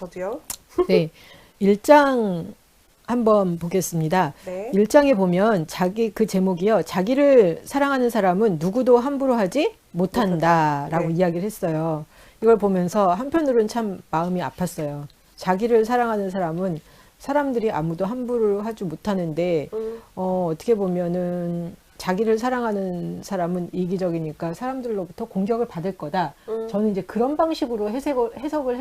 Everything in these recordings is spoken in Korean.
저도요. 네. 1장 한번 보겠습니다. 네. 1장에 보면 그 제목이요. 자기를 사랑하는 사람은 누구도 함부로 하지 못한다라고 네. 이야기를 했어요. 이걸 보면서 한편으로는 참 마음이 아팠어요. 자기를 사랑하는 사람은 사람들이 아무도 함부로 하지 못하는데 어떻게 보면은 자기를 사랑하는 사람은 이기적이니까 사람들로부터 공격을 받을 거다. 저는 이제 그런 방식으로 해석을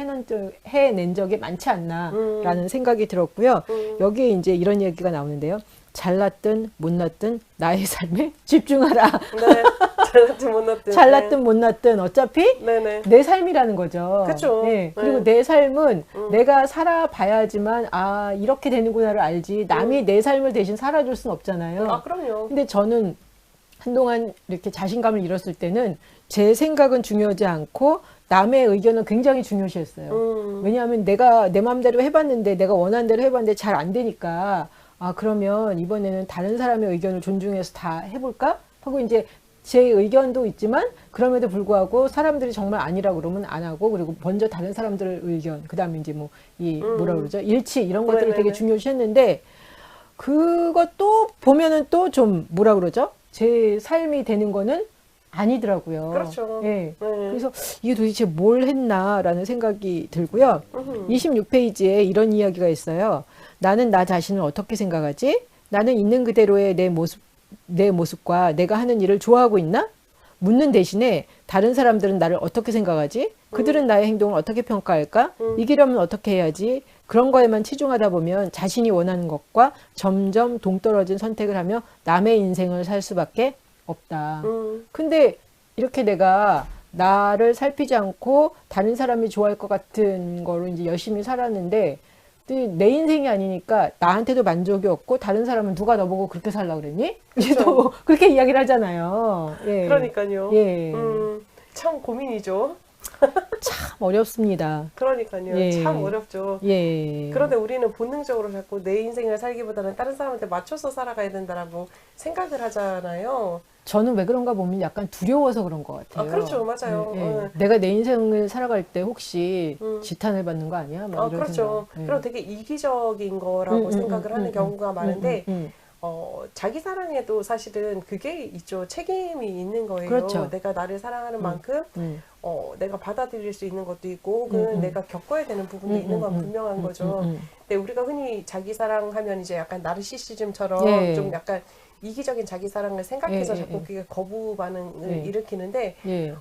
해낸 적이 많지 않나라는 생각이 들었고요. 여기에 이제 이런 얘기가 나오는데요. 잘났든 못났든 나의 삶에 집중하라. 네. 잘났든 못났든. 잘났든 못났든 어차피 네네. 내 삶이라는 거죠. 그쵸. 네. 그리고 네. 내 삶은 내가 살아봐야지만 아 이렇게 되는구나를 알지 남이 내 삶을 대신 살아줄 순 없잖아요. 아, 그럼요. 근데 저는 한동안 이렇게 자신감을 잃었을 때는 제 생각은 중요하지 않고 남의 의견은 굉장히 중요시했어요. 왜냐하면 내가 내 마음대로 해봤는데 내가 원하는 대로 해봤는데 잘 안 되니까 아 그러면 이번에는 다른 사람의 의견을 존중해서 다 해볼까 하고 이제 제 의견도 있지만 그럼에도 불구하고 사람들이 정말 아니라 그러면 안 하고 그리고 먼저 다른 사람들의 의견 그다음에 이제 뭐 이 뭐라 그러죠 일치 이런 것들을 네네네. 되게 중요시했는데 그것도 보면은 또 좀 뭐라 그러죠 제 삶이 되는 거는 아니더라고요. 그렇죠. 예. 네. 그래서 이게 도대체 뭘 했나라는 생각이 들고요. 26페이지에 이런 이야기가 있어요. 나는 나 자신을 어떻게 생각하지? 나는 있는 그대로의 내 모습과 내가 하는 일을 좋아하고 있나? 묻는 대신에 다른 사람들은 나를 어떻게 생각하지? 그들은 나의 행동을 어떻게 평가할까? 이기려면 어떻게 해야지? 그런 거에만 치중하다 보면 자신이 원하는 것과 점점 동떨어진 선택을 하며 남의 인생을 살 수밖에 없다. 근데 이렇게 내가 나를 살피지 않고 다른 사람이 좋아할 것 같은 거로 이제 열심히 살았는데 내 인생이 아니니까 나한테도 만족이 없고 다른 사람은 누가 너보고 그렇게 살라 그랬니? 또 그렇게 이야기를 하잖아요. 예. 그러니까요. 예. 참 고민이죠. 참 어렵습니다. 그러니까요. 예. 참 어렵죠. 예. 그런데 우리는 본능적으로 자꾸 내 인생을 살기보다는 다른 사람한테 맞춰서 살아가야 된다라고 생각을 하잖아요. 저는 왜 그런가 보면 약간 두려워서 그런 것 같아요. 아, 그렇죠. 맞아요. 예, 예. 내가 내 인생을 살아갈 때 혹시 지탄을 받는 거 아니야? 막 이런 그렇죠. 생각. 예. 그리고 되게 이기적인 거라고 생각을 하는 경우가 많은데 자기 사랑에도 사실은 그게 있죠. 책임이 있는 거예요. 그렇죠. 내가 나를 사랑하는 만큼 내가 받아들일 수 있는 것도 있고 혹은 내가 겪어야 되는 부분도 있는 건 분명한 거죠. 근데 우리가 흔히 자기 사랑하면 이제 약간 나르시시즘처럼 예. 좀 약간 이기적인 자기 사랑을 생각해서 예, 자꾸 예. 그게 거부 반응을 예. 일으키는데 예.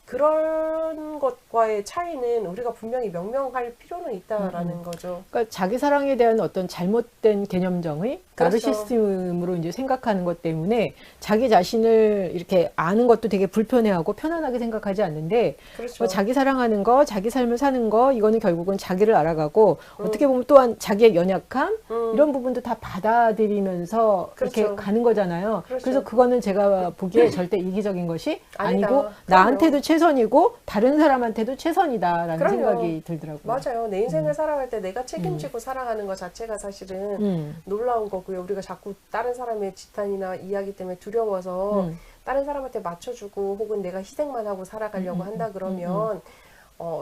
그런 것과의 차이는 우리가 분명히 명명할 필요는 있다라는 거죠. 그러니까 자기 사랑에 대한 어떤 잘못된 개념정의 그렇죠. 나르시시즘으로 이제 생각하는 것 때문에 자기 자신을 이렇게 아는 것도 되게 불편해하고 편안하게 생각하지 않는데 그렇죠. 자기 사랑하는 거, 자기 삶을 사는 거 이거는 결국은 자기를 알아가고 어떻게 보면 또한 자기의 연약함 이런 부분도 다 받아들이면서 그렇죠. 이렇게 가는 거잖아요. 그렇죠. 그래서 그거는 제가 보기에 절대 이기적인 것이 아니다. 아니고 그럼요. 나한테도 최선이고 다른 사람한테도 최선이다라는 그럼요. 생각이 들더라고요. 맞아요. 내 인생을 살아갈 때 내가 책임지고 살아가는 것 자체가 사실은 놀라운 거고요. 우리가 자꾸 다른 사람의 지탄이나 이야기 때문에 두려워서 다른 사람한테 맞춰주고 혹은 내가 희생만 하고 살아가려고 한다 그러면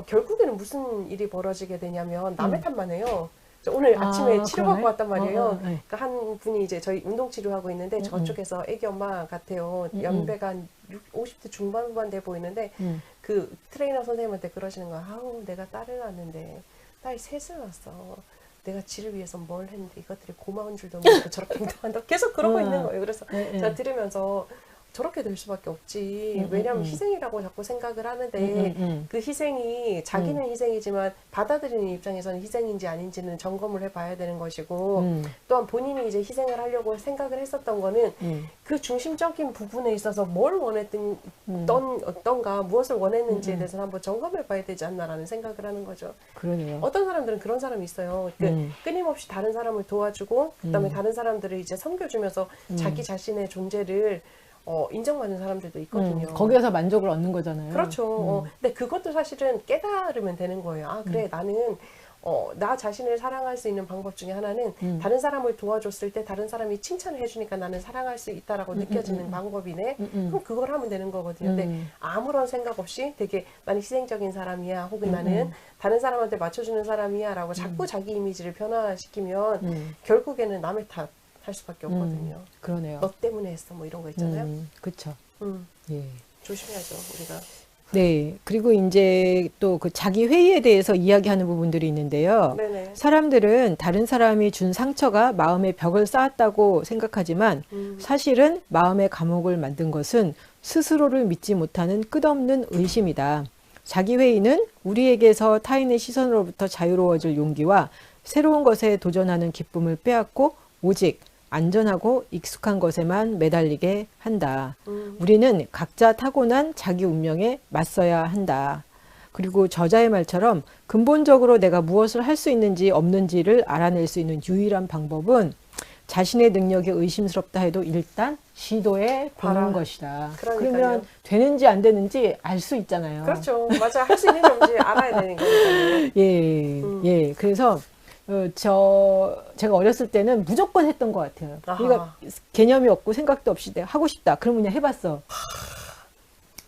결국에는 무슨 일이 벌어지게 되냐면 남의 탓만 해요. 오늘 아침에 치료받고 왔단 말이에요. 네. 그러니까 한 분이 이제 저희 운동 치료하고 있는데 저쪽에서 애기 엄마 같아요. 연배가 한 50대 중반후반 돼 보이는데 그 트레이너 선생님한테 그러시는 거야. 아우 내가 딸을 낳았는데 딸 셋을 낳았어. 내가 지를 위해서 뭘 했는데 이것들이 고마운 줄도 모르고 저렇게 행동한다. 계속 그러고 있는 거예요. 그래서 제가 들으면서 저렇게 될 수밖에 없지. 왜냐하면 희생이라고 자꾸 생각을 하는데 그 희생이 자기는 희생이지만 받아들이는 입장에서는 희생인지 아닌지는 점검을 해봐야 되는 것이고 또한 본인이 이제 희생을 하려고 생각을 했었던 거는 그 중심적인 부분에 있어서 뭘 원했던가 무엇을 원했는지에 대해서는 한번 점검해봐야 되지 않나라는 생각을 하는 거죠. 그러네요. 어떤 사람들은 그런 사람이 있어요. 끊임없이 다른 사람을 도와주고 그다음에 다른 사람들을 이제 섬겨주면서 자기 자신의 존재를 인정받는 사람들도 있거든요. 거기에서 만족을 얻는 거잖아요. 그렇죠. 근데 그것도 사실은 깨달으면 되는 거예요. 아, 그래, 나는 나 자신을 사랑할 수 있는 방법 중에 하나는 다른 사람을 도와줬을 때 다른 사람이 칭찬을 해주니까 나는 사랑할 수 있다라고 느껴지는 방법이네. 그럼 그걸 하면 되는 거거든요. 근데 아무런 생각 없이 되게 나는 희생적인 사람이야, 혹은 나는 다른 사람한테 맞춰주는 사람이야 라고 자꾸 자기 이미지를 변화시키면 결국에는 남의 탓 할 수밖에 없거든요. 그러네요. 너 때문에 했어 뭐 이런 거 있잖아요. 그렇죠. 예. 조심해야죠 우리가. 네. 그리고 이제 또 그 자기 회의에 대해서 이야기하는 부분들이 있는데요. 네네. 사람들은 다른 사람이 준 상처가 마음의 벽을 쌓았다고 생각하지만 사실은 마음의 감옥을 만든 것은 스스로를 믿지 못하는 끝없는 의심이다. 자기 회의는 우리에게서 타인의 시선으로부터 자유로워질 용기와 새로운 것에 도전하는 기쁨을 빼앗고 오직 안전하고 익숙한 것에만 매달리게 한다. 우리는 각자 타고난 자기 운명에 맞서야 한다. 그리고 저자의 말처럼 근본적으로 내가 무엇을 할 수 있는지 없는지를 알아낼 수 있는 유일한 방법은 자신의 능력이 의심스럽다 해도 일단 시도해 보는 것이다. 그러니까요. 그러면 되는지 안 되는지 알 수 있잖아요. 그렇죠. 맞아. 할 수 있는지 없는지 알아야 되는 거니까요. 예, 예. 그래서 제가 어렸을 때는 무조건 했던 것 같아요. 그러니까 개념이 없고 생각도 없이 내가 하고 싶다. 그러면 그냥 해봤어.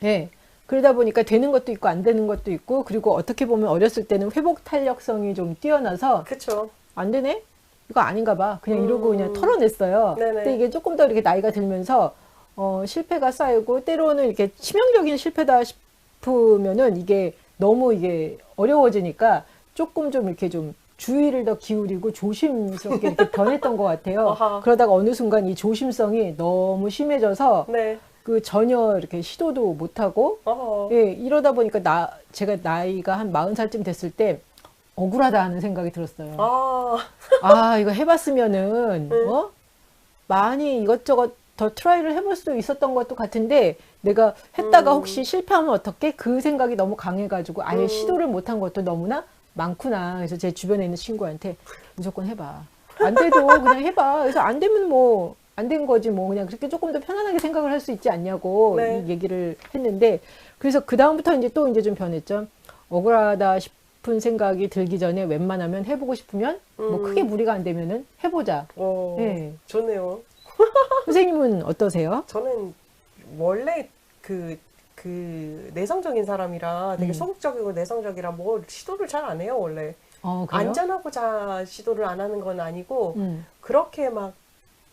예. 그러다 보니까 되는 것도 있고 안 되는 것도 있고, 그리고 어떻게 보면 어렸을 때는 회복 탄력성이 좀 뛰어나서 그렇죠. 안 되네? 이거 아닌가 봐. 그냥 이러고 그냥 털어냈어요. 네네. 근데 이게 조금 더 이렇게 나이가 들면서 실패가 쌓이고 때로는 이렇게 치명적인 실패다 싶으면은 이게 너무 이게 어려워지니까 조금 좀 이렇게 좀 주의를 더 기울이고 조심스럽게 이렇게 변했던 것 같아요. 아하. 그러다가 어느 순간 이 조심성이 너무 심해져서 네. 그 전혀 이렇게 시도도 못하고 예, 이러다 보니까 제가 나이가 한 40살쯤 됐을 때 억울하다 하는 생각이 들었어요. 이거 해봤으면은 많이 이것저것 더 트라이를 해볼 수도 있었던 것도 같은데 내가 했다가 혹시 실패하면 어떡해? 그 생각이 너무 강해가지고 아예 시도를 못한 것도 너무나 많구나. 그래서 제 주변에 있는 친구한테 무조건 해봐. 안 돼도 그냥 해봐. 그래서 안 되면 뭐 안 된 거지 뭐 그냥 그렇게 조금 더 편안하게 생각을 할 수 있지 않냐고 네. 이 얘기를 했는데 그래서 그 다음부터 이제 또 이제 좀 변했죠. 억울하다 싶은 생각이 들기 전에 웬만하면 해보고 싶으면 뭐 크게 무리가 안 되면은 해보자. 네. 좋네요. 선생님은 어떠세요? 저는 원래 그 내성적인 사람이라 되게 소극적이고 내성적이라 뭘 시도를 잘 안 해요 원래. 그래요? 안전하고자 시도를 안 하는 건 아니고 그렇게 막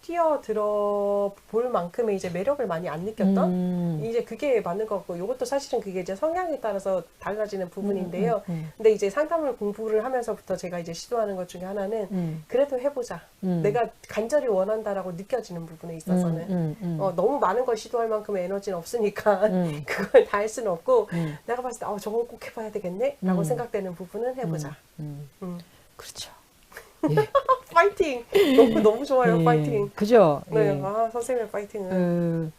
뛰어들어 볼 만큼의 이제 매력을 많이 안 느꼈던 이제 그게 맞는 것 같고 이것도 사실은 그게 이제 성향에 따라서 달라지는 부분인데요. 근데 이제 상담을 공부를 하면서부터 제가 이제 시도하는 것 중에 하나는 그래도 해보자. 내가 간절히 원한다라고 느껴지는 부분에 있어서는 너무 많은 걸 시도할 만큼의 에너지는 없으니까 그걸 다 할 수는 없고 내가 봤을 때 저건 꼭 해봐야 되겠네 라고 생각되는 부분은 해보자. 그렇죠. 예. 파이팅! 너무 좋아요, 예. 파이팅. 그죠? 네, 예. 선생님의 파이팅은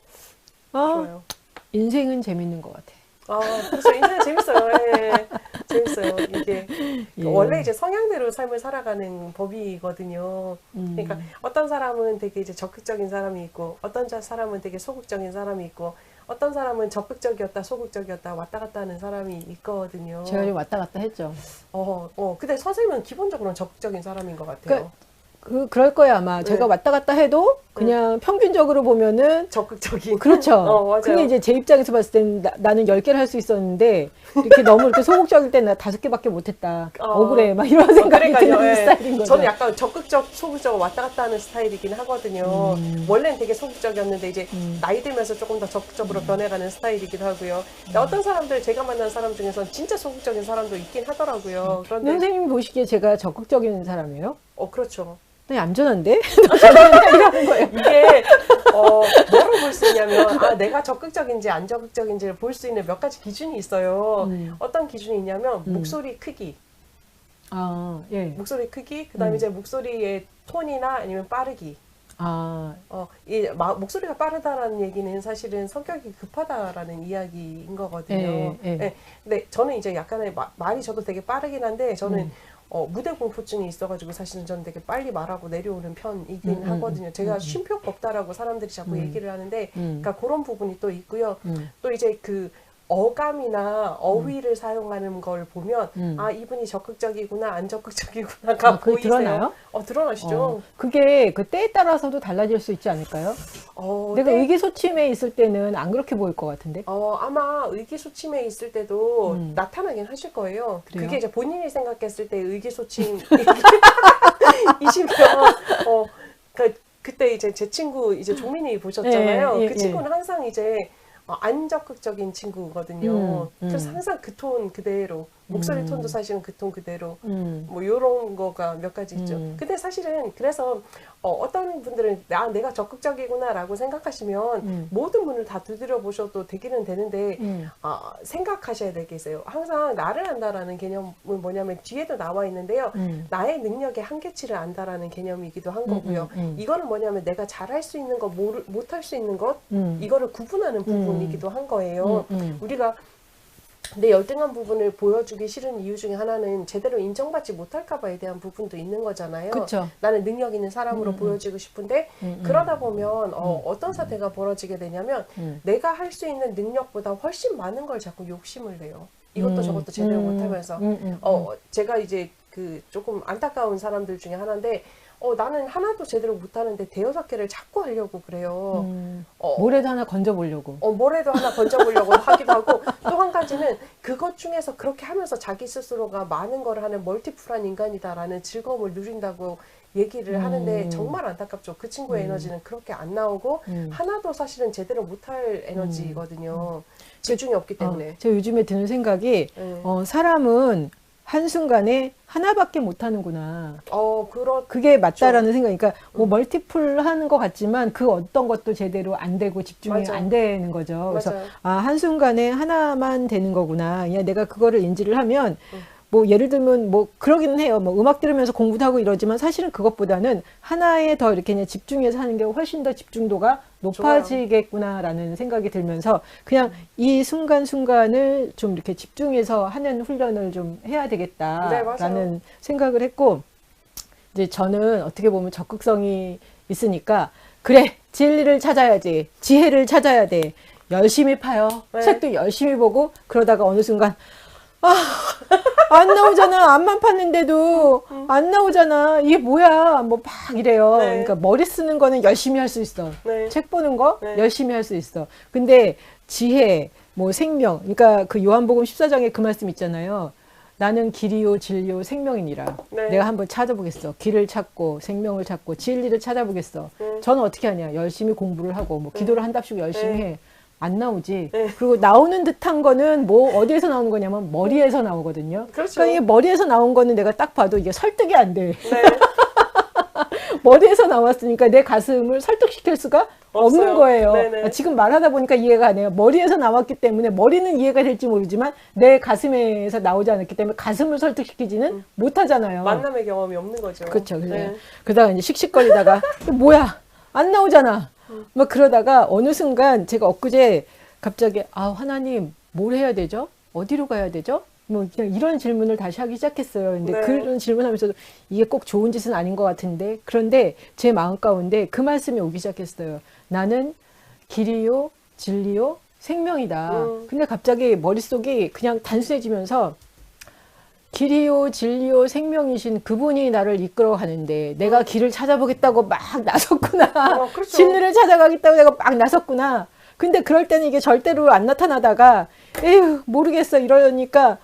좋아요. 인생은 재밌는 것 같아. 그렇죠. 인생은 재밌어요. 예. 재밌어요. 이게 예. 원래 이제 성향대로 삶을 살아가는 법이거든요. 그러니까 어떤 사람은 되게 이제 적극적인 사람이 있고, 어떤 사람은 되게 소극적인 사람이 있고, 어떤 사람은 적극적이었다, 소극적이었다, 왔다 갔다 하는 사람이 있거든요. 제가 좀 왔다 갔다 했죠. 근데 선생님은 기본적으로는 적극적인 사람인 것 같아요. 그럴 거예요, 아마. 제가 왔다 갔다 해도 그냥 평균적으로 보면은 적극적인. 그렇죠. 맞아요. 근데 이제 제 입장에서 봤을 때는 나는 10개를 할 수 있었는데 이렇게 너무 이렇게 소극적일 때는 나 5개밖에 못했다. 억울해. 막 이런 생각이 드는 스타일인 거죠. 저는 약간 적극적, 소극적 왔다 갔다 하는 스타일이긴 하거든요. 원래는 되게 소극적이었는데 이제 나이 들면서 조금 더 적극적으로 변해가는 스타일이기도 하고요. 근데 어떤 사람들, 제가 만난 사람 중에서는 진짜 소극적인 사람도 있긴 하더라고요. 그런데 선생님이 보시기에 제가 적극적인 사람이에요? 그렇죠. 네, 얌전한데? 이러는 거예요. 이게 뭐로 볼 수 있냐면 내가 적극적인지 안 적극적인지를 볼 수 있는 몇 가지 기준이 있어요. 어떤 기준이 있냐면 목소리 크기. 예. 목소리 크기, 그다음에 이제 목소리의 톤이나 아니면 빠르기. 목소리가 빠르다라는 얘기는 사실은 성격이 급하다라는 이야기인 거거든요. 네. 근데 저는 이제 약간의 말이 저도 되게 빠르긴 한데 저는 무대 공포증이 있어가지고 사실은 저는 되게 빨리 말하고 내려오는 편이긴 하거든요. 제가 쉼표가 없다라고 사람들이 자꾸 얘기를 하는데, 그러니까 그런 부분이 또 있고요. 또 이제 어감이나 어휘를 사용하는 걸 보면 아 이분이 적극적이구나 안 적극적이구나가 그게 보이세요? 드러나요? 드러나시죠? 그게 그 때에 따라서도 달라질 수 있지 않을까요? 내가 네. 의기소침해 있을 때는 안 그렇게 보일 것 같은데. 아마 의기소침해 있을 때도 음. 나타나긴 하실 거예요. 그래요? 그게 이제 본인이 생각했을 때 의기소침이시면 그때 이제 제 친구 이제 종민이 보셨잖아요. 예, 예, 그 친구는 항상 이제 안 적극적인 친구거든요. 그래서 항상 그 톤 그대로 목소리 톤도 사실은 그 톤 그대로 뭐 요런 거가 몇 가지 있죠. 근데 사실은 그래서 어떤 분들은 내가 적극적이구나라고 생각하시면 모든 문을 다 두드려 보셔도 되기는 되는데 생각하셔야 될 게 있어요. 항상 나를 안다라는 개념은 뭐냐면 뒤에도 나와 있는데요. 나의 능력의 한계치를 안다라는 개념이기도 한 거고요. 이거는 뭐냐면 내가 잘할 수 있는 것, 못할 수 있는 것 이거를 구분하는 부분이기도 한 거예요. 우리가 내 열등한 부분을 보여주기 싫은 이유 중에 하나는 제대로 인정받지 못할까 봐에 대한 부분도 있는 거잖아요. 그쵸. 나는 능력 있는 사람으로 보여지고 싶은데 그러다 보면 어떤 사태가 벌어지게 되냐면 내가 할 수 있는 능력보다 훨씬 많은 걸 자꾸 욕심을 내요. 이것도 저것도 제대로 못하면서 제가 이제 그 조금 안타까운 사람들 중에 하나인데 나는 하나도 제대로 못하는데 대여섯 개를 자꾸 하려고 그래요. 뭐라도 하나 건져보려고. 뭐라도 하나 건져보려고 하기도 하고 또 한 가지는 그것 중에서 그렇게 하면서 자기 스스로가 많은 걸 하는 멀티플한 인간이다라는 즐거움을 누린다고 얘기를 하는데 정말 안타깝죠. 그 친구의 에너지는 그렇게 안 나오고 하나도 사실은 제대로 못할 에너지거든요. 집중이 없기 때문에. 저 요즘에 드는 생각이 사람은 한순간에 하나밖에 못하는구나. 그게 맞다라는 생각. 그러니까 뭐 멀티플 하는 것 같지만 그 어떤 것도 제대로 안 되고 집중이 맞아. 안 되는 거죠. 그래서 맞아요. 한순간에 하나만 되는 거구나. 그냥 내가 그거를 인지를 하면 뭐 예를 들면 뭐 그러기는 해요. 뭐 음악 들으면서 공부도 하고 이러지만 사실은 그것보다는 하나에 더 이렇게 그냥 집중해서 하는 게 훨씬 더 집중도가 높아지겠구나라는 생각이 들면서 그냥 이 순간순간을 좀 이렇게 집중해서 하는 훈련을 좀 해야 되겠다라는 네, 생각을 했고, 이제 저는 어떻게 보면 적극성이 있으니까 그래, 진리를 찾아야지, 지혜를 찾아야 돼, 열심히 파요. 네. 책도 열심히 보고 그러다가 어느 순간 안 나오잖아. 앞만 팠는데도 안 나오잖아. 이게 뭐야? 뭐 막 이래요. 네. 그러니까 머리 쓰는 거는 열심히 할 수 있어. 네. 책 보는 거 네. 열심히 할 수 있어. 근데 지혜, 뭐 생명, 그러니까 그 요한복음 14장에 그 말씀 있잖아요. 나는 길이요 진리요 생명이니라. 네. 내가 한번 찾아보겠어. 길을 찾고 생명을 찾고 진리를 찾아보겠어. 저는 어떻게 하냐? 열심히 공부를 하고 뭐 기도를 한 답씩 열심히 네. 해. 안 나오지. 네. 그리고 나오는 듯한 거는 뭐 어디에서 나오는 거냐면 머리에서 나오거든요. 그렇죠. 그러니까 이게 머리에서 나온 거는 내가 딱 봐도 이게 설득이 안 돼. 네. 머리에서 나왔으니까 내 가슴을 설득시킬 수가 없어요. 없는 거예요. 네네. 지금 말하다 보니까 이해가 안 해요. 머리에서 나왔기 때문에 머리는 이해가 될지 모르지만 내 가슴에서 나오지 않았기 때문에 가슴을 설득시키지는 못하잖아요. 만남의 경험이 없는 거죠. 그렇죠. 네. 그러다가 이제 씩씩거리다가 뭐야 안 나오잖아. 막 그러다가 어느 순간 제가 엊그제 갑자기 하나님 뭘 해야 되죠? 어디로 가야 되죠? 뭐 그냥 이런 질문을 다시 하기 시작했어요. 근데 네. 그런 질문하면서도 이게 꼭 좋은 짓은 아닌 것 같은데 그런데 제 마음 가운데 그 말씀이 오기 시작했어요. 나는 길이요 진리요 생명이다. 근데 갑자기 머릿속이 그냥 단순해지면서 길이요 진리요 생명이신 그분이 나를 이끌어 가는데 내가 길을 찾아보겠다고 막 나섰구나. 그렇죠. 진리를 찾아가겠다고 내가 막 나섰구나. 근데 그럴 때는 이게 절대로 안 나타나다가 에휴 모르겠어 이러니까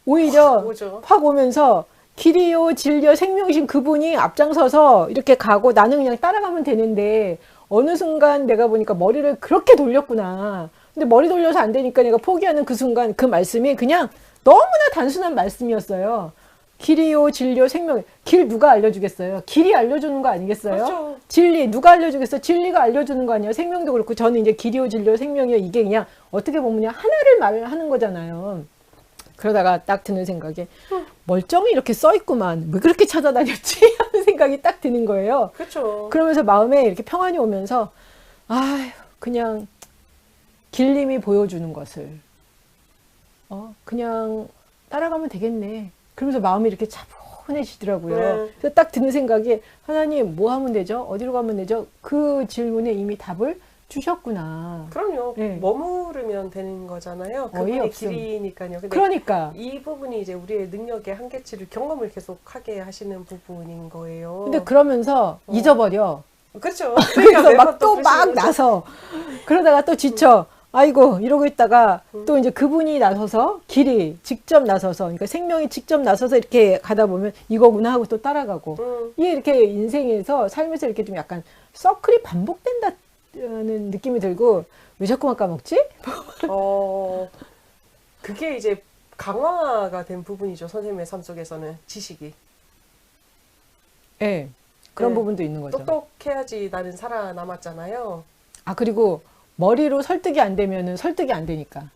오히려 오죠. 확 오면서 길이요 진리요 생명이신 그분이 앞장서서 이렇게 가고 나는 그냥 따라가면 되는데 어느 순간 내가 보니까 머리를 그렇게 돌렸구나. 근데 머리 돌려서 안 되니까 내가 포기하는 그 순간 그 말씀이 그냥 너무나 단순한 말씀이었어요. 길이요 진리요 생명. 길 누가 알려주겠어요? 길이 알려주는 거 아니겠어요? 그렇죠. 진리 누가 알려주겠어요? 진리가 알려주는 거 아니에요? 생명도 그렇고 저는 이제 길이요 진리요 생명이요 이게 그냥 어떻게 보면 그냥 하나를 말하는 거잖아요. 그러다가 딱 드는 생각에 멀쩡히 이렇게 써있구만. 왜 그렇게 찾아다녔지? 하는 생각이 딱 드는 거예요. 그렇죠. 그러면서 마음에 이렇게 평안이 오면서 그냥 길님이 보여주는 것을 그냥 따라가면 되겠네. 그러면서 마음이 이렇게 차분해지더라고요. 네. 그래서 딱 드는 생각이 하나님 뭐 하면 되죠? 어디로 가면 되죠? 그 질문에 이미 답을 주셨구나. 그럼요. 네. 머무르면 되는 거잖아요. 그분의 어이없음. 길이니까요. 근데 그러니까. 이 부분이 이제 우리의 능력의 한계치를 경험을 계속하게 하시는 부분인 거예요. 근데 그러면서 잊어버려. 그렇죠. 그래서 매번 막 또 또 막 그러시는 거죠. 나서 그러다가 또 지쳐. 아이고 이러고 있다가 또 이제 그분이 나서서 길이 직접 나서서 그러니까 생명이 직접 나서서 이렇게 가다 보면 이거구나 하고 또 따라가고 이게 이렇게 인생에서 삶에서 이렇게 좀 약간 서클이 반복된다는 느낌이 들고 왜 자꾸만 까먹지? 그게 이제 강화가 된 부분이죠. 선생님의 삶 속에서는 지식이. 네, 그런 네. 부분도 있는 거죠. 똑똑해야지 나는 살아남았잖아요. 아 그리고 머리로 설득이 안 되면은 설득이 안 되니까.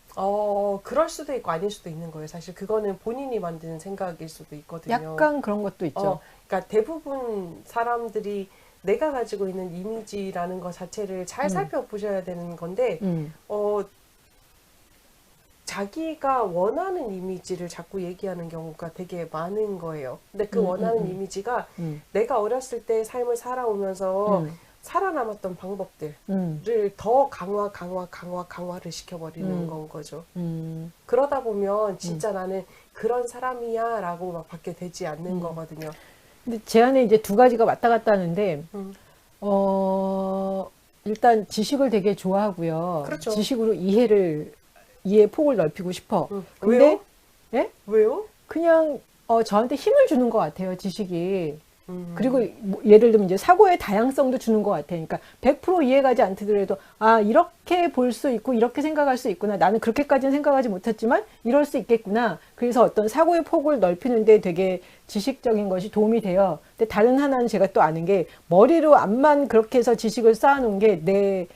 그럴 수도 있고 아닐 수도 있는 거예요. 사실 그거는 본인이 만드는 생각일 수도 있거든요. 약간 그런 것도 있죠. 그러니까 대부분 사람들이 내가 가지고 있는 이미지라는 것 자체를 잘 살펴보셔야 되는 건데, 자기가 원하는 이미지를 자꾸 얘기하는 경우가 되게 많은 거예요. 근데 그 원하는 이미지가 내가 어렸을 때 삶을 살아오면서 살아남았던 방법들을 더 강화를 시켜버리는 건 거죠. 그러다 보면 진짜 나는 그런 사람이야 라고 막 받게 되지 않는 거거든요. 근데 제 안에 이제 두 가지가 왔다 갔다 하는데, 일단 지식을 되게 좋아하고요. 그렇죠. 지식으로 이해의 폭을 넓히고 싶어. 근데, 왜요? 예? 왜요? 그냥, 저한테 힘을 주는 것 같아요, 지식이. 그리고 뭐 예를 들면 이제 사고의 다양성도 주는 것 같아요. 그러니까 100% 이해가지 않더라도 아 이렇게 볼 수 있고 이렇게 생각할 수 있구나. 나는 그렇게까지는 생각하지 못했지만 이럴 수 있겠구나. 그래서 어떤 사고의 폭을 넓히는데 되게 지식적인 것이 도움이 돼요. 근데 다른 하나는 제가 또 아는 게 머리로 암만 그렇게 해서 지식을 쌓아놓은 게 내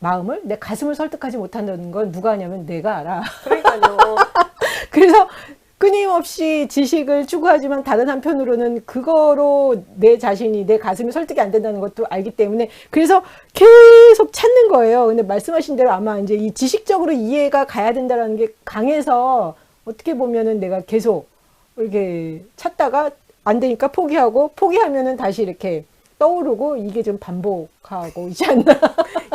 마음을 내 가슴을 설득하지 못한다는 건 누가 하냐면 내가 알아. 그러니까요. 그래서 끊임없이 지식을 추구하지만 다른 한편으로는 그거로 내 자신이 내 가슴이 설득이 안 된다는 것도 알기 때문에 그래서 계속 찾는 거예요. 근데 말씀하신 대로 아마 이제 이 지식적으로 이해가 가야 된다는 게 강해서 어떻게 보면은 내가 계속 이렇게 찾다가 안 되니까 포기하면은 다시 이렇게 떠오르고 이게 좀 반복하고 있지 않나.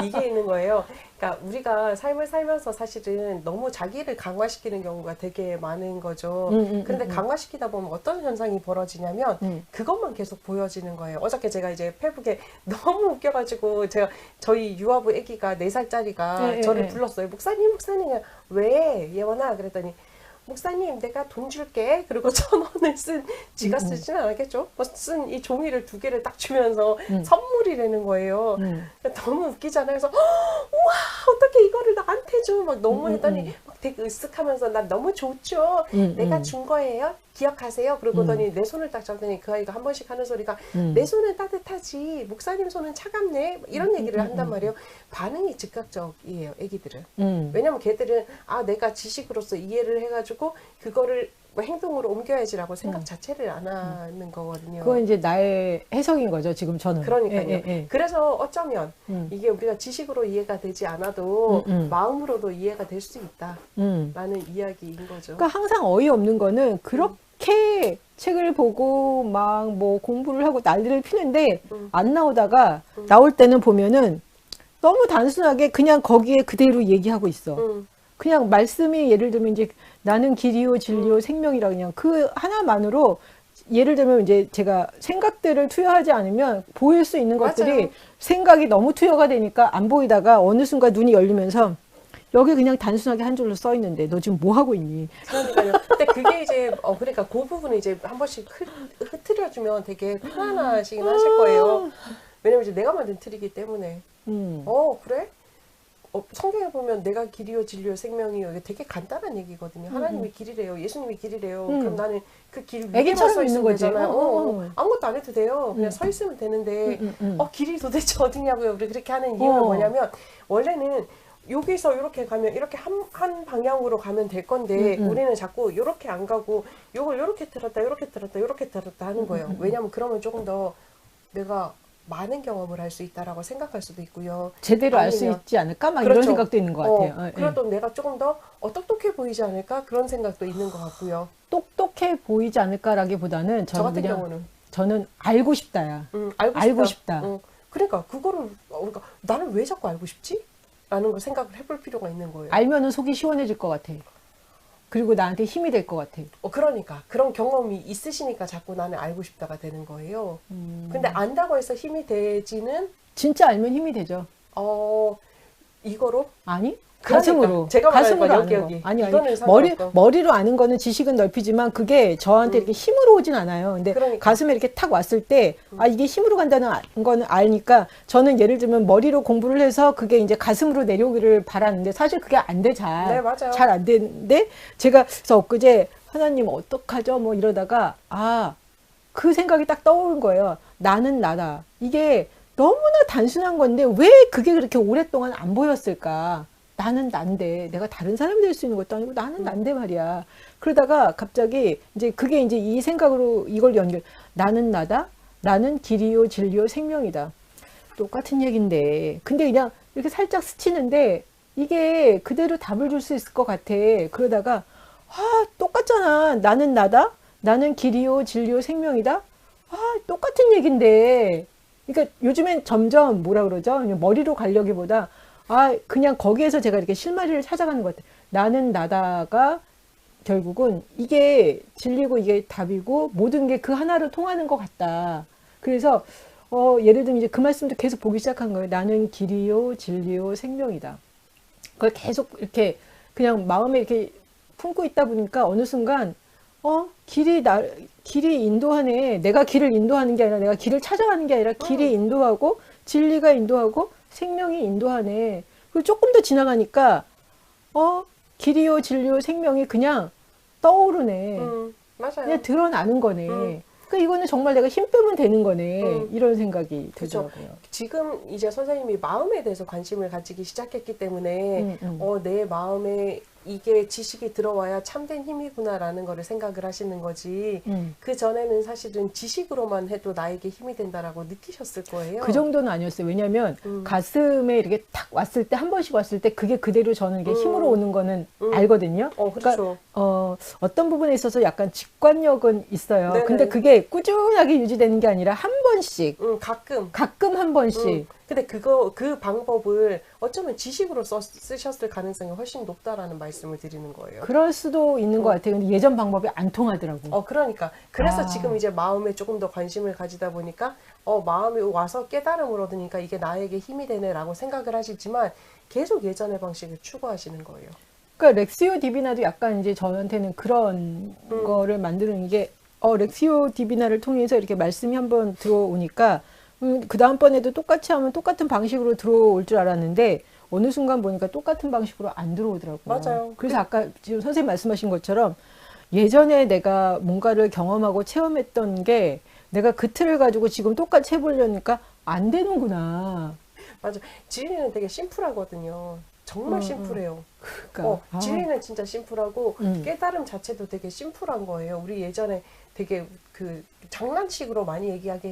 이게 있는 거예요. 그러니까 우리가 삶을 살면서 사실은 너무 자기를 강화시키는 경우가 되게 많은 거죠. 근데 강화시키다 보면 어떤 현상이 벌어지냐면 그것만 계속 보여지는 거예요. 어저께 제가 이제 페북에 너무 웃겨가지고 저희 유아부 아기가 4살짜리가 저를 불렀어요. 목사님 왜 예원아 그랬더니 목사님 내가 돈 줄게 그리고 1,000원을 지가 쓰지는 않았겠죠. 쓴 이 종이를 2개를 딱 주면서 선물이라는 거예요. 너무 웃기잖아요. 그래서 우와 어떻게 이거를 나한테 줘 막 너무 했더니 막 되게 으쓱하면서 난 너무 좋죠. 내가 준 거예요. 기억하세요. 그러고더니 내 손을 딱 잡더니 그 아이가 한 번씩 하는 소리가 내 손은 따뜻하지 목사님 손은 차갑네 이런 얘기를 한단 말이에요. 반응이 즉각적이에요. 애기들은. 왜냐면 걔들은 내가 지식으로서 이해를 해가지고 그거를 행동으로 옮겨야지라고 생각 자체를 안 하는 거거든요. 그건 이제 나의 해석인 거죠, 지금 저는. 그러니까요. 그래서 어쩌면 이게 우리가 지식으로 이해가 되지 않아도 마음으로도 이해가 될 수 있다라는 이야기인 거죠. 그러니까 항상 어이없는 거는 그렇게 책을 보고 막 뭐 공부를 하고 난리를 피는데 안 나오다가 나올 때는 보면은 너무 단순하게 그냥 거기에 그대로 얘기하고 있어. 그냥 말씀이 예를 들면 이제 나는 길이요 진리요 생명이라 그냥 그 하나만으로 예를 들면 이제 제가 생각들을 투여하지 않으면 보일 수 있는 것들이 맞아요. 생각이 너무 투여가 되니까 안 보이다가 어느 순간 눈이 열리면서 여기 그냥 단순하게 한 줄로 써 있는데 너 지금 뭐 하고 있니? 그러니까요. 근데 그게 이제 그러니까 그 부분을 이제 한 번씩 흐트려주면 되게 편안하시긴 하실 거예요. 왜냐면 이제 내가 만든 틀이기 때문에. 그래? 성경에 보면 내가 길이요 진리요 생명이요 이게 되게 간단한 얘기거든요. 하나님이 길이래요. 예수님이 길이래요. 그럼 나는 그 길 위에만 서 있으면 되잖아요. 아무것도 안 해도 돼요. 그냥 서 있으면 되는데 길이 도대체 어디냐고요. 우리 그렇게 하는 이유는 뭐냐면 원래는 여기서 이렇게 가면 이렇게 한 방향으로 가면 될 건데 우리는 자꾸 이렇게 안 가고 이걸 이렇게 들었다 이렇게 들었다 이렇게 들었다 하는 거예요. 왜냐면 그러면 조금 더 내가 많은 경험을 할 수 있다라고 생각할 수도 있고요. 제대로 알 수 있지 않을까? 막 이런 생각도 있는 것 같아요. 그래도 내가 조금 더 똑똑해 보이지 않을까? 그런 생각도 있는 것 같고요. 똑똑해 보이지 않을까라기보다는 저 같은 경우는 저는 알고 싶다야. 알고 싶다. 그러니까 그거를 우리가 나는 왜 자꾸 알고 싶지? 라는 걸 생각을 해볼 필요가 있는 거예요. 알면은 속이 시원해질 것 같아. 그리고 나한테 힘이 될 것 같아. 그러니까 그런 경험이 있으시니까 자꾸 나는 알고 싶다가 되는 거예요. 근데 안다고 해서 힘이 되지는 진짜 알면 힘이 되죠. 이거로? 아니? 그러니까, 가슴으로. 제가 가슴으로 말하는 아는 거. 거. 아니, 이거는 머리로 아는 거는 지식은 넓히지만 그게 저한테 이렇게 힘으로 오진 않아요. 근데 그러니까. 가슴에 이렇게 탁 왔을 때, 이게 힘으로 간다는 거는 아니까 저는 예를 들면 머리로 공부를 해서 그게 이제 가슴으로 내려오기를 바라는데 사실 그게 안 돼, 잘. 네, 맞아요. 잘 안 되는데 제가 그래서 엊그제 하나님 어떡하죠? 뭐 이러다가 그 생각이 딱 떠오른 거예요. 나는 나다. 이게 너무나 단순한 건데 왜 그게 그렇게 오랫동안 안 보였을까? 나는 난데 내가 다른 사람이 될 수 있는 것도 아니고 나는 난데 말이야. 그러다가 갑자기 이제 그게 이제 이 생각으로 이걸 나는 나다. 나는 길이요 진리요 생명이다. 똑같은 얘긴데 근데 그냥 이렇게 살짝 스치는데 이게 그대로 답을 줄 수 있을 것 같아. 그러다가 똑같잖아. 나는 나다. 나는 길이요 진리요 생명이다. 똑같은 얘긴데. 그러니까 요즘엔 점점 뭐라 그러죠? 머리로 가려기보다 그냥 거기에서 제가 이렇게 실마리를 찾아가는 것 같아요. 나는 나다가 결국은 이게 진리고 이게 답이고 모든 게 그 하나로 통하는 것 같다. 그래서 예를 들면 이제 그 말씀도 계속 보기 시작한 거예요. 나는 길이요 진리요 생명이다. 그걸 계속 이렇게 그냥 마음에 이렇게 품고 있다 보니까 어느 순간 길이 인도하네. 내가 길을 인도하는 게 아니라 내가 길을 찾아가는 게 아니라 길이 인도하고 진리가 인도하고 생명이 인도하네. 그리고 조금 더 지나가니까 길이요 진리요 생명이 그냥 떠오르네. 맞아요. 그냥 드러나는 거네. 그러니까 이거는 정말 내가 힘 빼면 되는 거네. 이런 생각이 그렇죠. 들더라고요. 지금 이제 선생님이 마음에 대해서 관심을 가지기 시작했기 때문에 내 마음에 이게 지식이 들어와야 참된 힘이구나라는 거를 생각을 하시는 거지. 그 전에는 사실은 지식으로만 해도 나에게 힘이 된다라고 느끼셨을 거예요. 그 정도는 아니었어요. 왜냐하면 가슴에 이렇게 탁 왔을 때 한 번씩 왔을 때 그게 그대로 저는 이게 힘으로 오는 거는 알거든요. 그렇죠. 그러니까 어떤 부분에 있어서 약간 직관력은 있어요. 네네. 근데 그게 꾸준하게 유지되는 게 아니라 한 번씩, 가끔 한 번씩. 근데 그 방법을 어쩌면 지식으로 쓰셨을 가능성이 훨씬 높다라는 말씀을 드리는 거예요. 그럴 수도 있는 것 같아요. 근데 예전 방법이 안 통하더라고. 그러니까. 그래서 지금 이제 마음에 조금 더 관심을 가지다 보니까, 마음에 와서 깨달음을 얻으니까 이게 나에게 힘이 되네라고 생각을 하시지만 계속 예전의 방식을 추구하시는 거예요. 그러니까 렉시오 디비나도 약간 이제 저한테는 그런 거를 만드는 게, 렉시오 디비나를 통해서 이렇게 말씀이 한번 들어오니까, 그 다음번에도 똑같이 하면 똑같은 방식으로 들어올 줄 알았는데 어느 순간 보니까 똑같은 방식으로 안 들어오더라고요. 맞아요. 그래서 아까 지금 선생님 말씀하신 것처럼 예전에 내가 뭔가를 경험하고 체험했던 게 내가 그 틀을 가지고 지금 똑같이 해보려니까 안 되는구나. 맞아. 진리는 되게 심플하거든요. 정말 심플해요. 그러니까. 진리는 진짜 심플하고 깨달음 자체도 되게 심플한 거예요. 우리 예전에 되게 그 장난식으로 많이 얘기하긴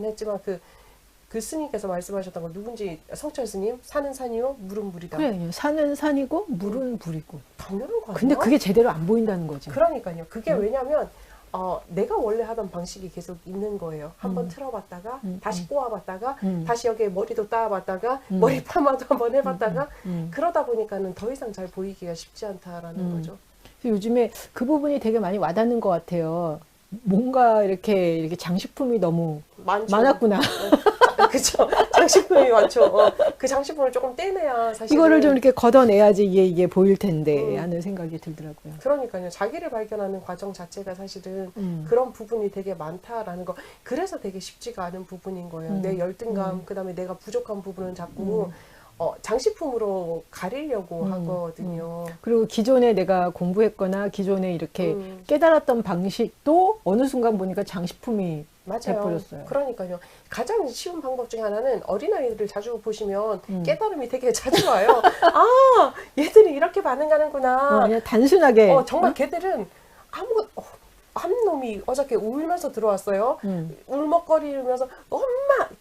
했지만 그 스님께서 말씀하셨던 거 누군지 성철 스님 산은 산이요 물은 물이다. 그래요. 산은 산이고 물은 물이고. 당연한 거 아니야? 근데 그게 제대로 안 보인다는 거지. 그러니까요. 그게 왜냐면 내가 원래 하던 방식이 계속 있는 거예요. 한번 틀어봤다가 다시 꼬아봤다가 다시 여기에 머리도 따봤다가 머리 파마도 한번 해봤다가 그러다 보니까는 더 이상 잘 보이기가 쉽지 않다라는 거죠. 요즘에 그 부분이 되게 많이 와닿는 것 같아요. 뭔가 이렇게 장식품이 너무 많았구나. 그죠. 장식품이 많죠. 그 장식품을 조금 떼내야 사실 이거를 좀 이렇게 걷어내야지 이게 보일 텐데 하는 생각이 들더라고요. 그러니까요. 자기를 발견하는 과정 자체가 사실은 그런 부분이 되게 많다라는 거. 그래서 되게 쉽지가 않은 부분인 거예요. 내 열등감, 그다음에 내가 부족한 부분은 자꾸 장식품으로 가리려고 하거든요. 그리고 기존에 내가 공부했거나 기존에 이렇게 깨달았던 방식도 어느 순간 보니까 장식품이 돼버렸어요. 그러니까요. 가장 쉬운 방법 중에 하나는 어린아이들을 자주 보시면 깨달음이 되게 자주 와요. 얘들이 이렇게 반응하는구나. 그냥 단순하게. 정말 걔들은 한 놈이 어저께 울면서 들어왔어요. 울먹거리면서 엄마!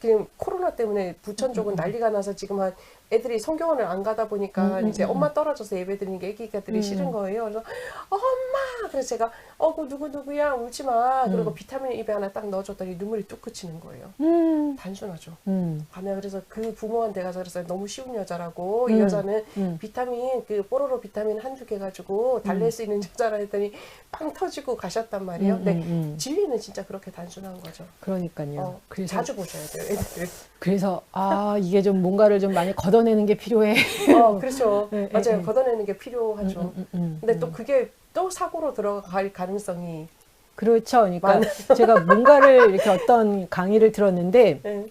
그냥 코로나 때문에 부천 쪽은 난리가 나서 지금 한 애들이 성경원을 안 가다 보니까 이제 엄마 떨어져서 예배 드리는 게 애기가들이 싫은 거예요. 그래서 엄마! 그래서 제가 그 누구야 울지 마. 그리고 비타민 입에 하나 딱 넣어줬더니 눈물이 뚝 그치는 거예요. 단순하죠. 밤에 그래서 그 부모한테 가서 그래서 너무 쉬운 여자라고 이 여자는 비타민 그 뽀로로 비타민 한두 개 가지고 달랠 수 있는 여자라 했더니 빵 터지고 가셨단 말이에요. 근데 진리는 진짜 그렇게 단순한 거죠. 그러니까요. 그래서 자주 보셔야 돼요, 애들. 그래서 이게 좀 뭔가를 좀 많이 걷어내는 게 필요해. 그렇죠. 네, 맞아요. 네. 걷어내는 게 필요하죠. 근데 또 그게 또 사고로 들어갈 가능성이 그렇죠. 그러니까 제가 뭔가를 이렇게 어떤 강의를 들었는데 네.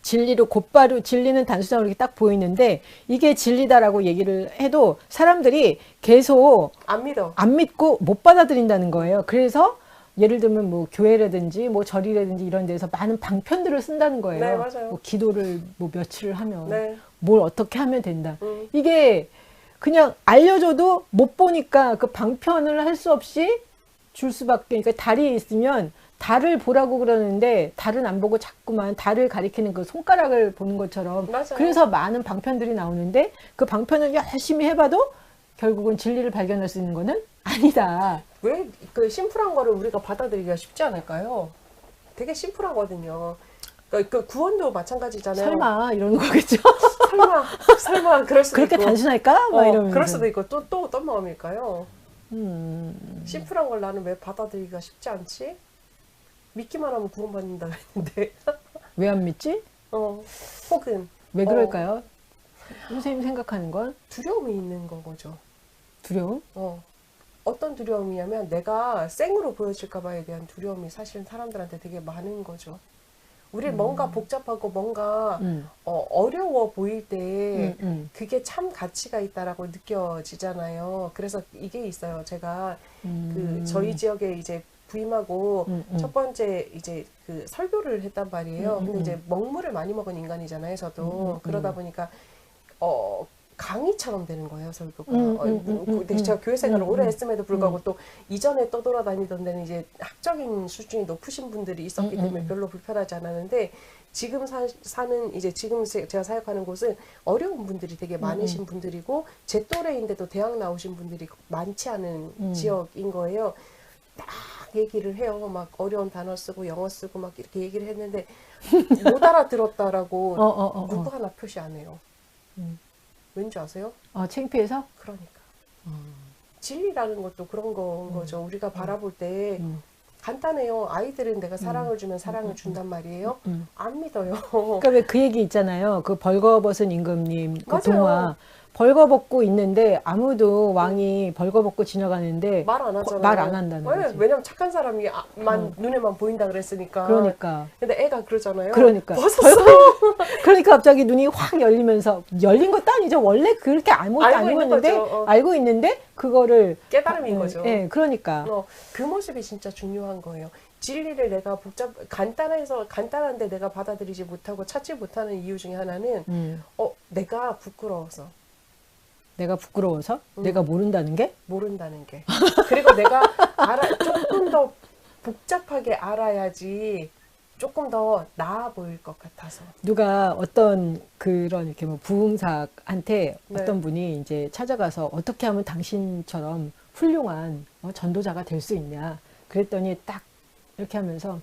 진리로 곧바로 진리는 단순하게 이렇게 딱 보이는데 이게 진리다라고 얘기를 해도 사람들이 계속 안 믿어. 안 믿고 못 받아들인다는 거예요. 그래서 예를 들면 뭐 교회라든지 뭐 절이라든지 이런 데서 많은 방편들을 쓴다는 거예요. 네, 맞아요. 뭐 기도를 뭐 며칠을 하면 네. 뭘 어떻게 하면 된다. 이게 그냥 알려줘도 못 보니까 그 방편을 할 수 없이 줄 수밖에. 그러니까 달이 있으면 달을 보라고 그러는데 달은 안 보고 자꾸만 달을 가리키는 그 손가락을 보는 것처럼. 맞아요. 그래서 많은 방편들이 나오는데 그 방편을 열심히 해봐도 결국은 진리를 발견할 수 있는 거는 아니다. 왜 그 심플한 거를 우리가 받아들이기가 쉽지 않을까요? 되게 심플하거든요. 그 구원도 마찬가지잖아요. 설마 이러는 거겠죠? 설마 그럴 수도 그렇게 있고. 단순할까? 막 이러면서. 그럴 수도 있고 또 어떤 마음일까요? 심플한 걸 나는 왜 받아들이기가 쉽지 않지? 믿기만 하면 구원받는다 그랬는데. 왜 안 믿지? 혹은 왜 그럴까요? 선생님 생각하는 건 두려움이 있는 거죠. 두려움? 어떤 두려움이냐면 내가 생으로 보여질까봐에 대한 두려움이 사실은 사람들한테 되게 많은 거죠. 우리 뭔가 복잡하고 뭔가 어려워 보일 때 그게 참 가치가 있다라고 느껴지잖아요. 그래서 이게 있어요. 제가 그 저희 지역에 이제 부임하고 첫 번째 이제 그 설교를 했단 말이에요. 근데 이제 먹물을 많이 먹은 인간이잖아요. 저도 그러다 보니까 강의처럼 되는 거예요, 설교가. 제가 교회 생활을 오래 했음에도 불구하고 또 이전에 떠돌아다니던 데는 이제 학적인 수준이 높으신 분들이 있었기 때문에 별로 불편하지 않았는데 지금 사는 이제 지금 제가 사역하는 곳은 어려운 분들이 되게 많으신 분들이고 제 또래인데도 대학 나오신 분들이 많지 않은 지역인 거예요. 딱 얘기를 해요. 막 어려운 단어 쓰고 영어 쓰고 막 이렇게 얘기를 했는데 못 알아들었다라고 누구 하나 표시 안 해요. 왠지 아세요? 창피해서? 그러니까. 진리라는 것도 그런 건 거죠. 우리가 바라볼 때 간단해요. 아이들은 내가 사랑을 주면 사랑을 준단 말이에요. 안 믿어요. 그러니까 왜 그 얘기 있잖아요. 그 벌거벗은 임금님 그 맞아요. 동화. 벌거벗고 있는데 아무도 왕이 벌거벗고 지나가는데 말 안 하잖아요. 말 안 한다는 거지. 왜냐면 착한 사람이 눈에만 보인다 그랬으니까. 그러니까. 근데 애가 그러잖아요. 그러니까. 벗었어. 그러니까 갑자기 눈이 확 열리면서 열린 것도 아니죠. 원래 그렇게 아무것도 알고 아니고 있는 있는데 거죠. 알고 있는데 그거를 깨달음인 거죠. 예, 그러니까. 그 모습이 진짜 중요한 거예요. 진리를 내가 간단한데 내가 받아들이지 못하고 찾지 못하는 이유 중에 하나는 내가 부끄러워서. 내가 부끄러워서? 내가 모른다는 게? 모른다는 게. 그리고 내가 조금 더 복잡하게 알아야지 조금 더 나아 보일 것 같아서. 누가 어떤 그런 이렇게 뭐 부흥사한테 네. 어떤 분이 이제 찾아가서 어떻게 하면 당신처럼 훌륭한 전도자가 될 수 있냐. 그랬더니 딱 이렇게 하면서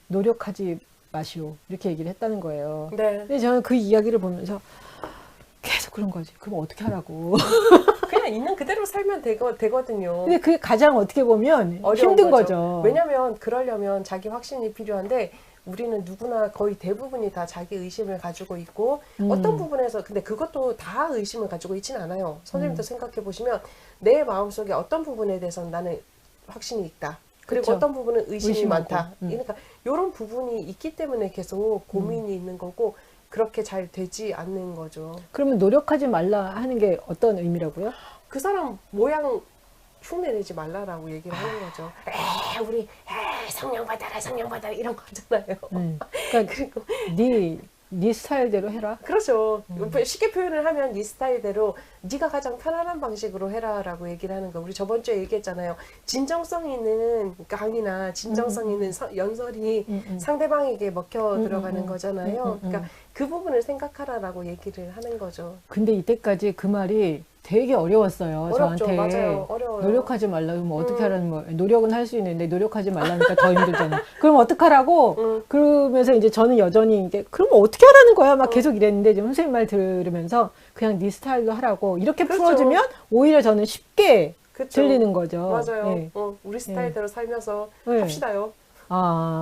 노력하지 마시오. 이렇게 얘기를 했다는 거예요. 네. 근데 저는 그 이야기를 보면서 계속 그런 거지. 그럼 어떻게 하라고. 그냥 있는 그대로 살면 되거든요. 근데 그게 가장 어떻게 보면 어려운 힘든 거죠. 왜냐면 그러려면 자기 확신이 필요한데 우리는 누구나 거의 대부분이 다 자기 의심을 가지고 있고 어떤 부분에서 근데 그것도 다 의심을 가지고 있지는 않아요. 선생님도 생각해 보시면 내 마음속에 어떤 부분에 대해서는 나는 확신이 있다. 그리고 그쵸. 어떤 부분은 의심이 의심하고. 많다. 그러니까 이런 부분이 있기 때문에 계속 고민이 있는 거고 그렇게 잘 되지 않는 거죠. 그러면 노력하지 말라 하는 게 어떤 의미라고요? 그 사람 모양 흉내내지 말라라고 얘기를 하는 거죠. 우리 성령 받아라 이런 거 하잖아요. 그러니까 그리고 네 네 스타일대로 해라. 그렇죠. 쉽게 표현을 하면 네 스타일대로 네가 가장 편안한 방식으로 해라라고 얘기를 하는 거. 우리 저번 주에 얘기했잖아요. 진정성 있는 강의나 진정성 있는 연설이 상대방에게 먹혀 들어가는 거잖아요. 그러니까 그 부분을 생각하라라고 얘기를 하는 거죠. 근데 이때까지 그 말이 되게 어려웠어요. 어렵죠. 저한테. 맞아요. 어려워요. 노력하지 말라고 뭐 어떻게 하라는 거. 노력은 할 수 있는데 노력하지 말라니까 더 힘들잖아. 그럼 어떡하라고? 그러면서 이제 저는 여전히 이제 그럼 어떻게 하라는 거야? 막 계속 이랬는데 지금 선생님 말 들으면서 그냥 네 스타일로 하라고 이렇게 그렇죠. 풀어주면 오히려 저는 쉽게 그쵸. 들리는 거죠. 맞아요. 네. 우리 스타일대로 살면서 네. 합시다요. 아.